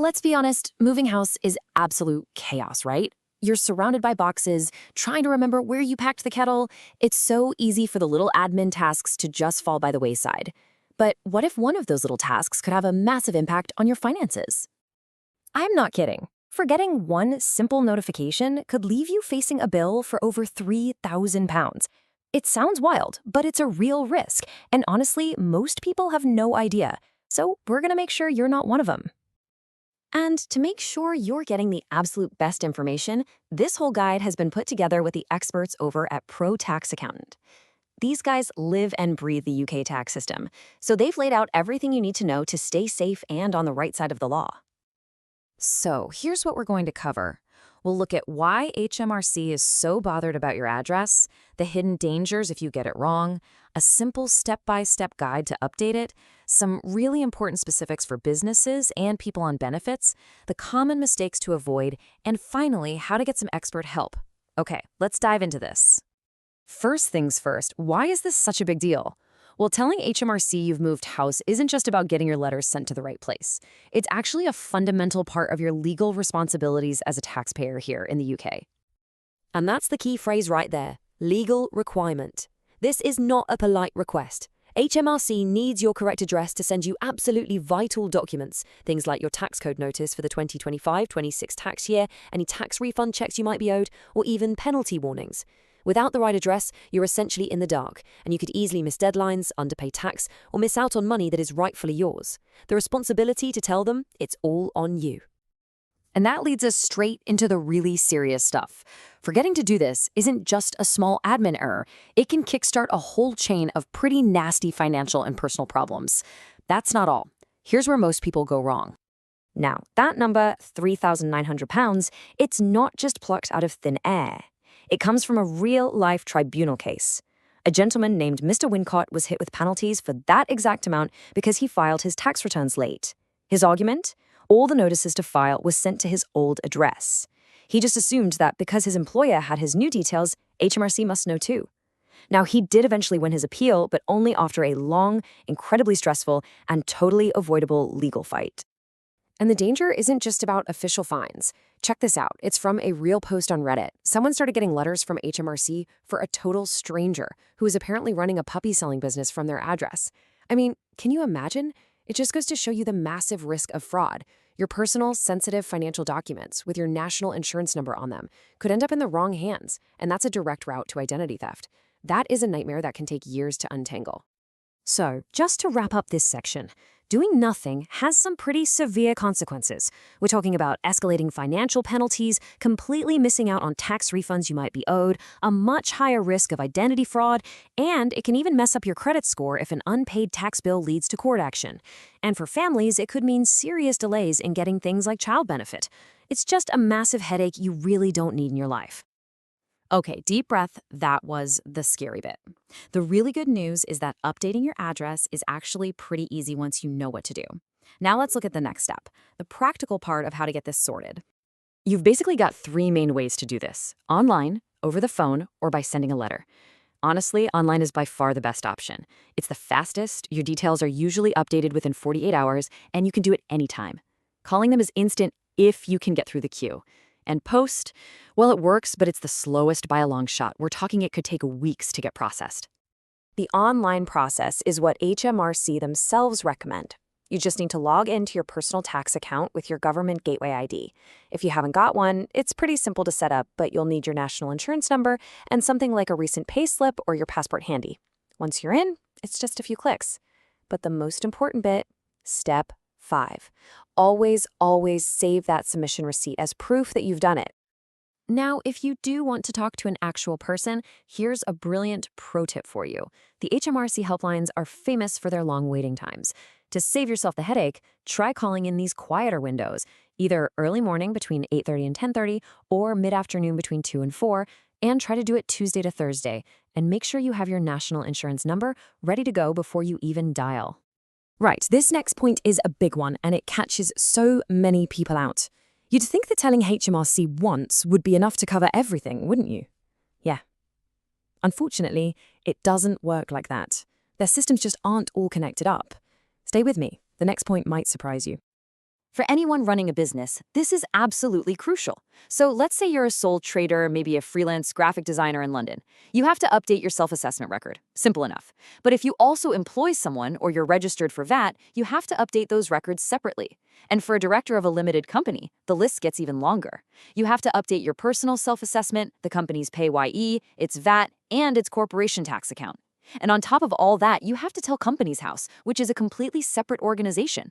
Let's be honest, moving house is absolute chaos, right? You're surrounded by boxes, trying to remember where you packed the kettle. It's so easy for the little admin tasks to just fall by the wayside. But what if one of those little tasks could have a massive impact on your finances? I'm not kidding. Forgetting one simple notification could leave you facing a bill for over £3,000. It sounds wild, but it's a real risk, and honestly, most people have no idea. So we're gonna make sure you're not one of them. And to make sure you're getting the absolute best information, this whole guide has been put together with the experts over at Pro Tax Accountant. These guys live and breathe the UK tax system, so they've laid out everything you need to know to stay safe and on the right side of the law. So here's what we're going to cover. We'll look at why HMRC is so bothered about your address, the hidden dangers if you get it wrong, a simple step-by-step guide to update it, some really important specifics for businesses and people on benefits, the common mistakes to avoid, and finally, how to get some expert help. Okay, let's dive into this. First things first, why is this such a big deal? Well, telling HMRC you've moved house isn't just about getting your letters sent to the right place. It's actually a fundamental part of your legal responsibilities as a taxpayer here in the UK. And that's the key phrase right there, legal requirement. This is not a polite request. HMRC needs your correct address to send you absolutely vital documents, things like your tax code notice for the 2025-26 tax year, any tax refund checks you might be owed, or even penalty warnings. Without the right address, you're essentially in the dark, and you could easily miss deadlines, underpay tax, or miss out on money that is rightfully yours. The responsibility to tell them, it's all on you. And that leads us straight into the really serious stuff. Forgetting to do this isn't just a small admin error. It can kickstart a whole chain of pretty nasty financial and personal problems. That's not all. Here's where most people go wrong. Now, that number, £3,900, it's not just plucked out of thin air. It comes from a real-life tribunal case. A gentleman named Mr. Wincott was hit with penalties for that exact amount because he filed his tax returns late. His argument? All the notices to file was sent to his old address. He just assumed that because his employer had his new details, HMRC must know too. Now, he did eventually win his appeal, but only after a long, incredibly stressful, and totally avoidable legal fight. And the danger isn't just about official fines. Check this out. It's from a real post on Reddit. Someone started getting letters from HMRC for a total stranger who is apparently running a puppy selling business from their address. I mean, can you imagine? It just goes to show you the massive risk of fraud. Your personal, sensitive financial documents with your national insurance number on them could end up in the wrong hands, and that's a direct route to identity theft. That is a nightmare that can take years to untangle. So, just to wrap up this section, doing nothing has some pretty severe consequences. We're talking about escalating financial penalties, completely missing out on tax refunds you might be owed, a much higher risk of identity fraud, and it can even mess up your credit score if an unpaid tax bill leads to court action. And for families, it could mean serious delays in getting things like child benefit. It's just a massive headache you really don't need in your life. Okay, deep breath, that was the scary bit. The really good news is that updating your address is actually pretty easy once you know what to do. Now let's look at the next step, the practical part of how to get this sorted. You've basically got three main ways to do this: online, over the phone, or by sending a letter. Honestly, online is by far the best option. It's the fastest, your details are usually updated within 48 hours, and you can do it anytime. Calling them is instant if you can get through the queue. And post, well, it works, but it's the slowest by a long shot. We're talking it could take weeks to get processed. The online process is what HMRC themselves recommend. You just need to log into your personal tax account with your government gateway ID. If you haven't got one, it's pretty simple to set up, but you'll need your national insurance number and something like a recent payslip or your passport handy. Once you're in, it's just a few clicks. But the most important bit, step 5. Always, always save that submission receipt as proof that you've done it. Now, if you do want to talk to an actual person, here's a brilliant pro tip for you. The HMRC helplines are famous for their long waiting times. To save yourself the headache, try calling in these quieter windows, either early morning between 8:30 and 10:30 or mid-afternoon between 2 and 4, and try to do it Tuesday to Thursday. And make sure you have your national insurance number ready to go before you even dial. Right, this next point is a big one, and it catches so many people out. You'd think that telling HMRC once would be enough to cover everything, wouldn't you? Yeah. Unfortunately, it doesn't work like that. Their systems just aren't all connected up. Stay with me. The next point might surprise you. For anyone running a business, this is absolutely crucial. So let's say you're a sole trader, maybe a freelance graphic designer in London. You have to update your self-assessment record. Simple enough. But if you also employ someone or you're registered for VAT, you have to update those records separately. And for a director of a limited company, the list gets even longer. You have to update your personal self-assessment, the company's PAYE, its VAT, and its corporation tax account. And on top of all that, you have to tell Companies House, which is a completely separate organization.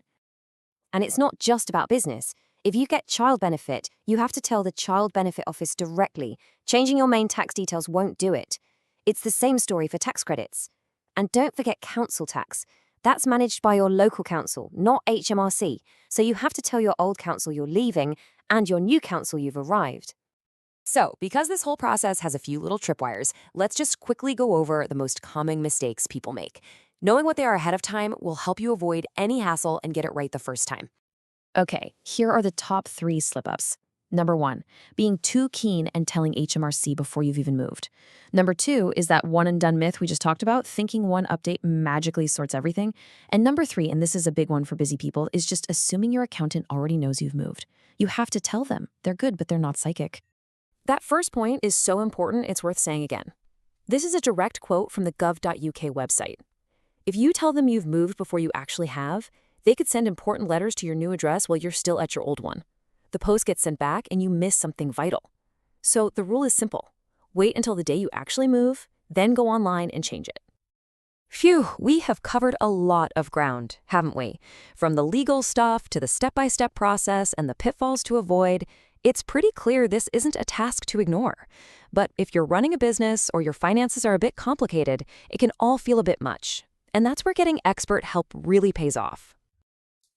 And it's not just about business. If you get child benefit, you have to tell the Child Benefit Office directly. Changing your main tax details won't do it. It's the same story for tax credits. And don't forget council tax. That's managed by your local council, not HMRC. So you have to tell your old council you're leaving and your new council you've arrived. So, because this whole process has a few little tripwires, let's just quickly go over the most common mistakes people make. Knowing what they are ahead of time will help you avoid any hassle and get it right the first time. Okay, here are the top 3 slip-ups. Number 1, being too keen and telling HMRC before you've even moved. Number 2 is that one and done myth we just talked about, thinking one update magically sorts everything. And number 3, and this is a big one for busy people, is just assuming your accountant already knows you've moved. You have to tell them. They're good, but they're not psychic. That first point is so important, it's worth saying again. This is a direct quote from the gov.uk website. If you tell them you've moved before you actually have, they could send important letters to your new address while you're still at your old one. The post gets sent back and you miss something vital. So the rule is simple. Wait until the day you actually move, then go online and change it. Phew, we have covered a lot of ground, haven't we? From the legal stuff to the step-by-step process and the pitfalls to avoid, it's pretty clear this isn't a task to ignore. But if you're running a business or your finances are a bit complicated, it can all feel a bit much. And that's where getting expert help really pays off.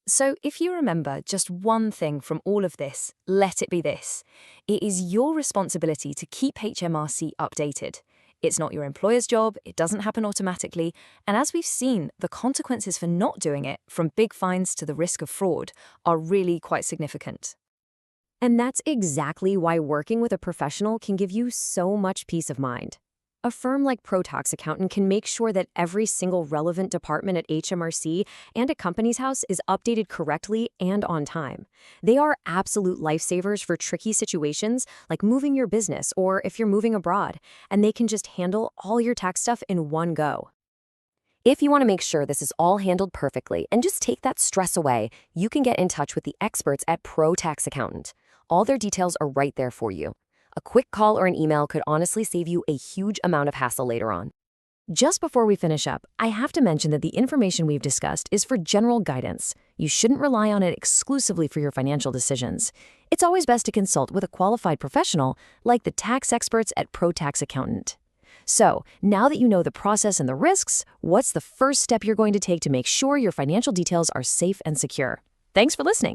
So if you remember just one thing from all of this, let it be this. It is your responsibility to keep HMRC updated. It's not your employer's job, it doesn't happen automatically, and as we've seen, the consequences for not doing it, from big fines to the risk of fraud, are really quite significant. And that's exactly why working with a professional can give you so much peace of mind. A firm like ProTax Accountant can make sure that every single relevant department at HMRC and at Companies House is updated correctly and on time. They are absolute lifesavers for tricky situations like moving your business or if you're moving abroad, and they can just handle all your tax stuff in one go. If you want to make sure this is all handled perfectly and just take that stress away, you can get in touch with the experts at ProTax Accountant. All their details are right there for you. A quick call or an email could honestly save you a huge amount of hassle later on. Just before we finish up, I have to mention that the information we've discussed is for general guidance. You shouldn't rely on it exclusively for your financial decisions. It's always best to consult with a qualified professional like the tax experts at ProTax Accountant. So, now that you know the process and the risks, what's the first step you're going to take to make sure your financial details are safe and secure? Thanks for listening.